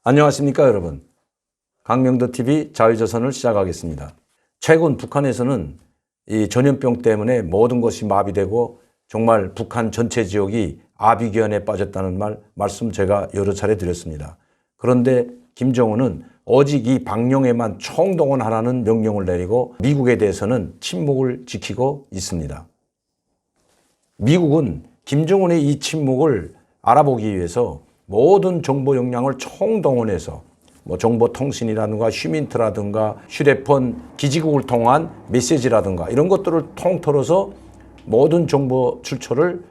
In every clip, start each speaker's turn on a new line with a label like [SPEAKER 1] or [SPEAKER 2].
[SPEAKER 1] 안녕하십니까 여러분. 강명도TV 자유조선을 시작하겠습니다. 최근 북한에서는 이 전염병 때문에 모든 것이 마비되고 정말 북한 전체 지역이 아비규환에 빠졌다는 말씀 제가 여러 차례 드렸습니다. 그런데 김정은은 오직 이 방영에만 총동원하라는 명령을 내리고 미국에 대해서는 침묵을 지키고 있습니다. 미국은 김정은의 이 침묵을 알아보기 위해서 모든 정보 역량을 총동원해서 정보통신이라든가 휴민트라든가 휴대폰 기지국을 통한 메시지라든가 이런 것들을 통틀어서 모든 정보 출처를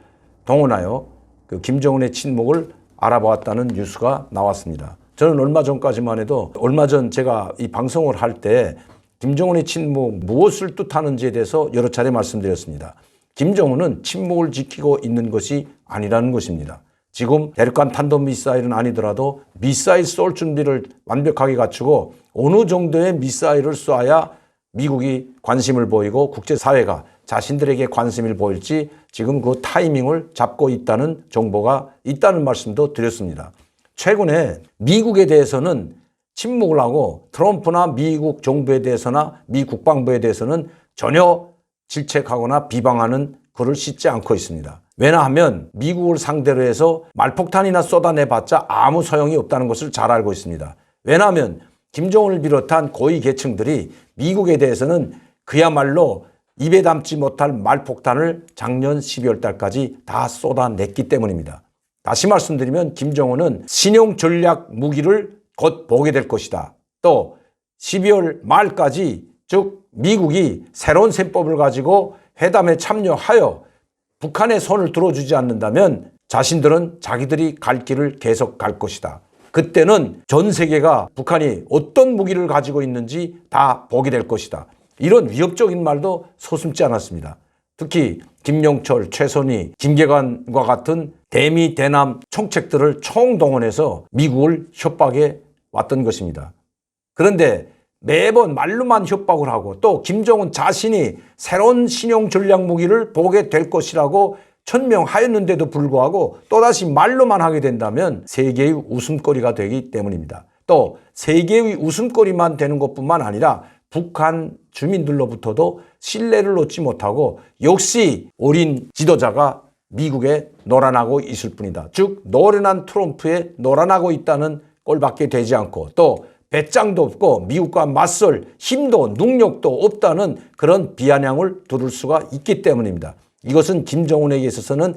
[SPEAKER 1] 동원하여 그 김정은의 침묵을 알아보았다는 뉴스가 나왔습니다. 저는 얼마 전까지만 해도 얼마 전 제가 이 방송을 할 때 김정은의 침묵 무엇을 뜻하는지에 대해서 여러 차례 말씀드렸습니다. 김정은은 침묵을 지키고 있는 것이 아니라는 것입니다. 지금 대륙간 탄도미사일은 아니더라도 미사일 쏠 준비를 완벽하게 갖추고 어느 정도의 미사일을 쏴야 미국이 관심을 보이고 국제사회가 자신들에게 관심을 보일지 지금 그 타이밍을 잡고 있다는 정보가 있다는 말씀도 드렸습니다. 최근에 미국에 대해서는 침묵을 하고 트럼프나 미국 정부에 대해서나 미 국방부에 대해서는 전혀 질책하거나 비방하는 글을 씻지 않고 있습니다. 왜냐하면 미국을 상대로 해서 말폭탄이나 쏟아내봤자 아무 소용이 없다는 것을 잘 알고 있습니다. 왜냐하면 김정은을 비롯한 고위 계층들이 미국에 대해서는 그야말로 입에 담지 못할 말폭탄을 작년 12월 달까지 다 쏟아냈기 때문입니다. 다시 말씀드리면 김정은은 신형 전략 무기를 곧 보게 될 것이다. 또 12월 말까지 즉 미국이 새로운 셈법을 가지고 회담에 참여하여 북한의 손을 들어주지 않는다면 자신들은 자기들이 갈 길을 계속 갈 것이다. 그때는 전 세계가 북한이 어떤 무기를 가지고 있는지 다 보게 될 것이다. 이런 위협적인 말도 서슴지 않았습니다. 특히 김영철, 최선희, 김계관과 같은 대미, 대남 총책들을 총동원해서 미국을 협박해 왔던 것입니다. 그런데 매번 말로만 협박을 하고 또 김정은 자신이 새로운 신형 전략 무기를 보게 될 것이라고 천명하였는데도 불구하고 또다시 말로만 하게 된다면 세계의 웃음거리가 되기 때문입니다. 또 세계의 웃음거리만 되는 것뿐만 아니라 북한 주민들로부터도 신뢰를 얻지 못하고 역시 어린 지도자가 미국에 노란하고 있을 뿐이다. 즉 노련한 트럼프에 노란하고 있다는 꼴밖에 되지 않고 또 배짱도 없고 미국과 맞설 힘도 능력도 없다는 그런 비아냥을 들을 수가 있기 때문입니다. 이것은 김정은에게 있어서는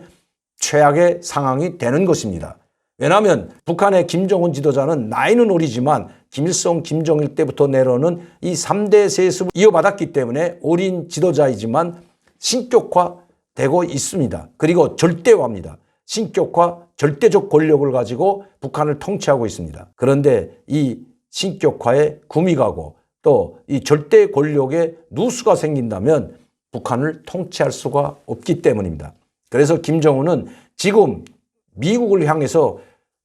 [SPEAKER 1] 최악의 상황이 되는 것입니다. 왜냐하면 북한의 김정은 지도자는 나이는 어리지만 김일성, 김정일 때부터 내려오는 이 3대 세습을 이어받았기 때문에 어린 지도자이지만 신격화되고 있습니다. 그리고 절대화입니다. 신격화, 절대적 권력을 가지고 북한을 통치하고 있습니다. 그런데 이 신격화에 금이 가고 또 이 절대 권력에 누수가 생긴다면 북한을 통치할 수가 없기 때문입니다. 그래서 김정은은 지금 미국을 향해서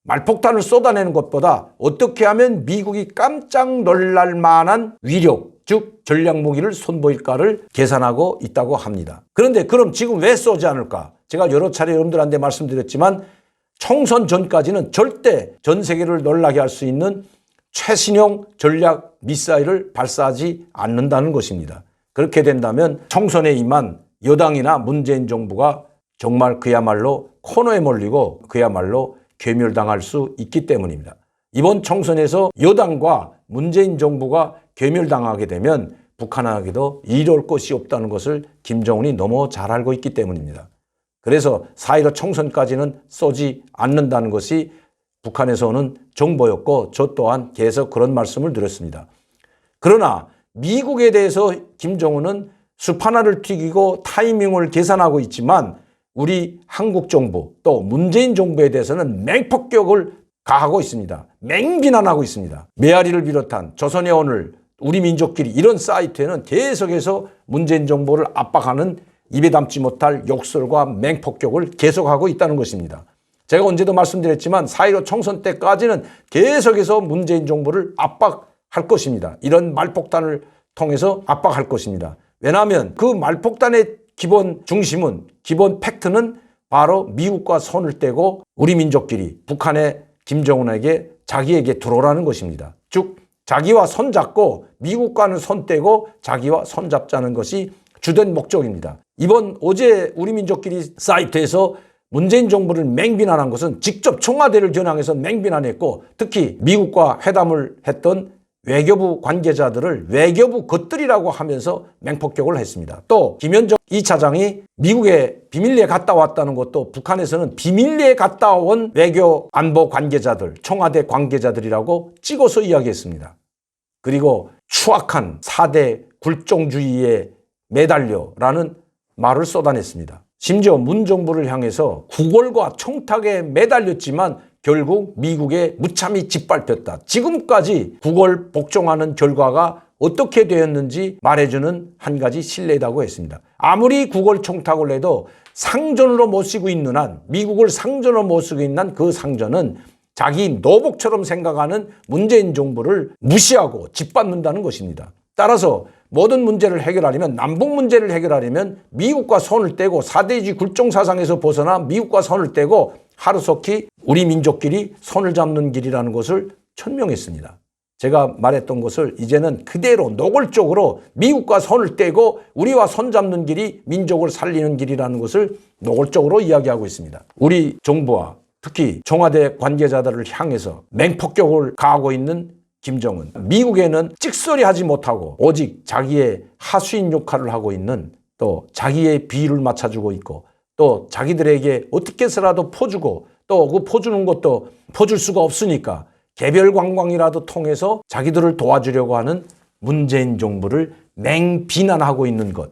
[SPEAKER 1] 말폭탄을 쏟아내는 것보다 어떻게 하면 미국이 깜짝 놀랄 만한 위력, 즉 전략 무기를 선보일까를 계산하고 있다고 합니다. 그런데 그럼 지금 왜 쏘지 않을까? 제가 여러 차례 여러분들한테 말씀드렸지만 총선 전까지는 절대 전 세계를 놀라게 할 수 있는 최신형 전략 미사일을 발사하지 않는다는 것입니다. 그렇게 된다면 총선에 임한 여당이나 문재인 정부가 정말 그야말로 코너에 몰리고 그야말로 괴멸당할 수 있기 때문입니다. 이번 총선에서 여당과 문재인 정부가 괴멸당하게 되면 북한에게도 이로울 것이 없다는 것을 김정은이 너무 잘 알고 있기 때문입니다. 그래서 4.15 총선까지는 쏘지 않는다는 것이 북한에서 오는 정보였고 저 또한 계속 그런 말씀을 드렸습니다. 그러나 미국에 대해서 김정은은 숲 하나를 튀기고 타이밍을 계산하고 있지만 우리 한국 정부 또 문재인 정부에 대해서는 맹폭격을 가하고 있습니다. 맹비난하고 있습니다. 메아리를 비롯한 조선의 오늘, 우리 민족끼리 이런 사이트에는 계속해서 문재인 정부를 압박하는 입에 담지 못할 욕설과 맹폭격을 계속하고 있다는 것입니다. 제가 언제도 말씀드렸지만 4.15 총선 때까지는 계속해서 문재인 정부를 압박할 것입니다. 이런 말폭탄을 통해서 압박할 것입니다. 왜냐하면 그 말폭탄의 기본 중심은, 기본 팩트는 바로 미국과 손을 떼고 우리 민족끼리 북한의 김정은에게 자기에게 들어오라는 것입니다. 즉 자기와 손잡고 미국과는 손 떼고 자기와 손잡자는 것이 주된 목적입니다. 이번 어제 우리민족끼리 사이트에서 문재인 정부를 맹비난한 것은 직접 청와대를 겨냥해서 맹비난했고, 특히 미국과 회담을 했던 외교부 관계자들을 외교부 것들이라고 하면서 맹폭격을 했습니다. 또 김현정 2차장이 미국에 비밀리에 갔다 왔다는 것도 북한에서는 비밀리에 갔다 온 외교 안보 관계자들, 청와대 관계자들이라고 찍어서 이야기했습니다. 그리고 추악한 4대 굴종주의에 매달려라는 말을 쏟아냈습니다. 심지어 문 정부를 향해서 구걸과 청탁에 매달렸지만 결국 미국에 무참히 짓밟혔다. 지금까지 구걸 복종하는 결과가 어떻게 되었는지 말해주는 한 가지 신뢰다고 했습니다. 아무리 구걸 청탁을 해도 상전으로 모시고 있는 한, 미국을 상전으로 모시고 있는 한 그 상전은 자기 노복처럼 생각하는 문재인 정부를 무시하고 짓밟는다는 것입니다. 따라서 모든 문제를 해결하려면, 남북 문제를 해결하려면 미국과 손을 떼고 4대주의 굴종사상에서 벗어나 미국과 손을 떼고 하루속히 우리 민족끼리 손을 잡는 길이라는 것을 천명했습니다. 제가 말했던 것을 이제는 그대로 노골적으로 미국과 손을 떼고 우리와 손 잡는 길이 민족을 살리는 길이라는 것을 노골적으로 이야기하고 있습니다. 우리 정부와 특히 청와대 관계자들을 향해서 맹폭격을 가하고 있는 김정은, 미국에는 찍소리하지 못하고 오직 자기의 하수인 역할을 하고 있는, 또 자기의 비위를 맞춰주고 있고, 또 자기들에게 어떻게 해서라도 퍼주고, 또 그 퍼주는 것도 퍼줄 수가 없으니까 개별 관광이라도 통해서 자기들을 도와주려고 하는 문재인 정부를 맹비난하고 있는 것,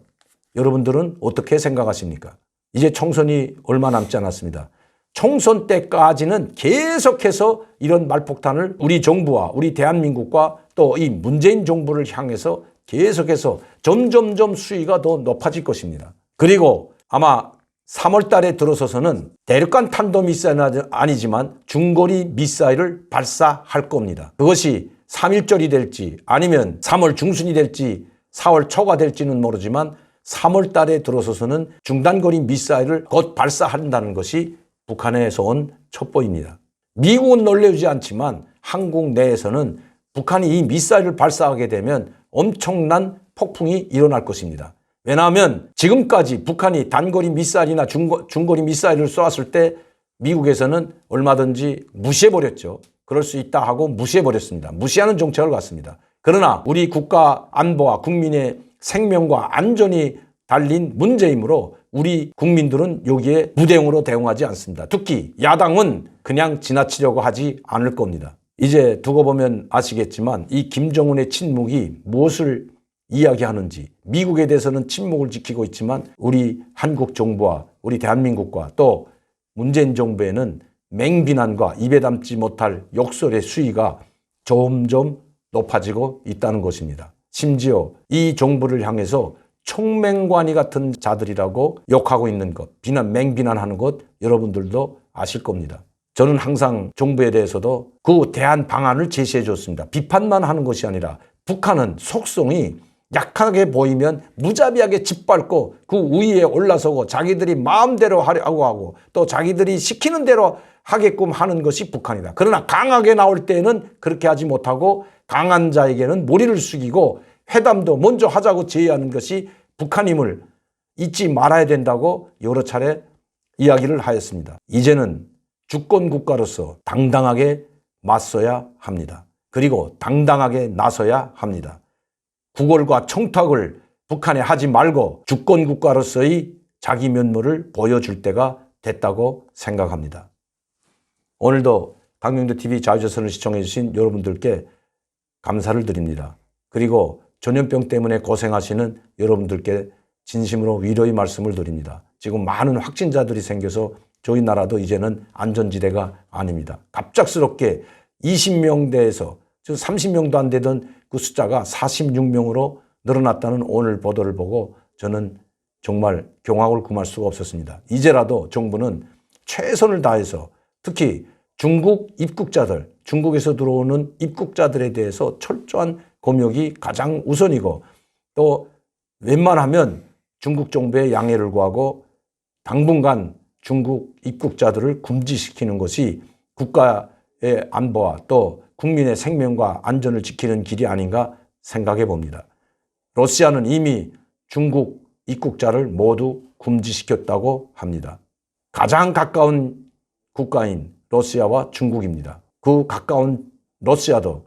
[SPEAKER 1] 여러분들은 어떻게 생각하십니까? 이제 총선이 얼마 남지 않았습니다. 총선 때까지는 계속해서 이런 말폭탄을 우리 정부와 우리 대한민국과 또 이 문재인 정부를 향해서 계속해서 점점점 수위가 더 높아질 것입니다. 그리고 아마 3월 달에 들어서서는 대륙간 탄도미사일은 아니지만 중거리 미사일을 발사할 겁니다. 그것이 3.1절이 될지 아니면 3월 중순이 될지 4월 초가 될지는 모르지만 3월 달에 들어서서는 중단거리 미사일을 곧 발사한다는 것이 북한에서 온 첩보입니다. 미국은 놀래주지 않지만 한국 내에서는 북한이 이 미사일을 발사하게 되면 엄청난 폭풍이 일어날 것입니다. 왜냐하면 지금까지 북한이 단거리 미사일이나 중거리 미사일을 쏘았을 때 미국에서는 얼마든지 무시해버렸죠. 그럴 수 있다 하고 무시해버렸습니다. 무시하는 정책을 갖습니다. 그러나 우리 국가 안보와 국민의 생명과 안전이 달린 문제이므로 우리 국민들은 여기에 무대응으로 대응하지 않습니다. 특히 야당은 그냥 지나치려고 하지 않을 겁니다. 이제 두고 보면 아시겠지만 이 김정은의 침묵이 무엇을 이야기하는지, 미국에 대해서는 침묵을 지키고 있지만 우리 한국 정부와 우리 대한민국과 또 문재인 정부에는 맹비난과 입에 담지 못할 욕설의 수위가 점점 높아지고 있다는 것입니다. 심지어 이 정부를 향해서 총맹관이 같은 자들이라고 욕하고 있는 것, 맹비난하는 것 여러분들도 아실 겁니다. 저는 항상 정부에 대해서도 그 대안 방안을 제시해 줬습니다. 비판만 하는 것이 아니라 북한은 속성이 약하게 보이면 무자비하게 짓밟고 그 우위에 올라서고 자기들이 마음대로 하려고 하고 또 자기들이 시키는 대로 하게끔 하는 것이 북한이다. 그러나 강하게 나올 때는 그렇게 하지 못하고 강한 자에게는 머리를 숙이고 회담도 먼저 하자고 제의하는 것이 북한임을 잊지 말아야 된다고 여러 차례 이야기를 하였습니다. 이제는 주권 국가로서 당당하게 맞서야 합니다. 그리고 당당하게 나서야 합니다. 구걸과 청탁을 북한에 하지 말고 주권 국가로서의 자기 면모를 보여줄 때가 됐다고 생각합니다. 오늘도 박명도TV 자유조선을 시청해 주신 여러분들께 감사를 드립니다. 그리고 전염병 때문에 고생하시는 여러분들께 진심으로 위로의 말씀을 드립니다. 지금 많은 확진자들이 생겨서 저희 나라도 이제는 안전지대가 아닙니다. 갑작스럽게 20명대에서 30명도 안 되던 그 숫자가 46명으로 늘어났다는 오늘 보도를 보고 저는 정말 경악을 금할 수가 없었습니다. 이제라도 정부는 최선을 다해서 특히 중국 입국자들, 중국에서 들어오는 입국자들에 대해서 철저한 검역이 가장 우선이고 또 웬만하면 중국 정부에 양해를 구하고 당분간 중국 입국자들을 금지시키는 것이 국가의 안보와 또 국민의 생명과 안전을 지키는 길이 아닌가 생각해 봅니다. 러시아는 이미 중국 입국자를 모두 금지시켰다고 합니다. 가장 가까운 국가인 러시아와 중국입니다. 그 가까운 러시아도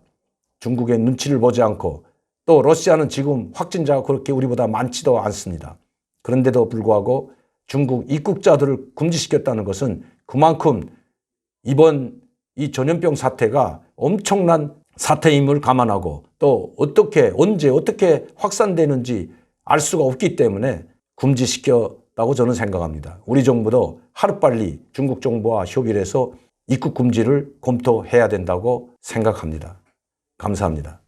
[SPEAKER 1] 중국의 눈치를 보지 않고 또 러시아는 지금 확진자가 그렇게 우리보다 많지도 않습니다. 그런데도 불구하고 중국 입국자들을 금지시켰다는 것은 그만큼 이번 이 전염병 사태가 엄청난 사태임을 감안하고 또 어떻게 언제 어떻게 확산되는지 알 수가 없기 때문에 금지시켰다고 저는 생각합니다. 우리 정부도 하루빨리 중국 정부와 협의를 해서 입국 금지를 검토해야 된다고 생각합니다. 감사합니다.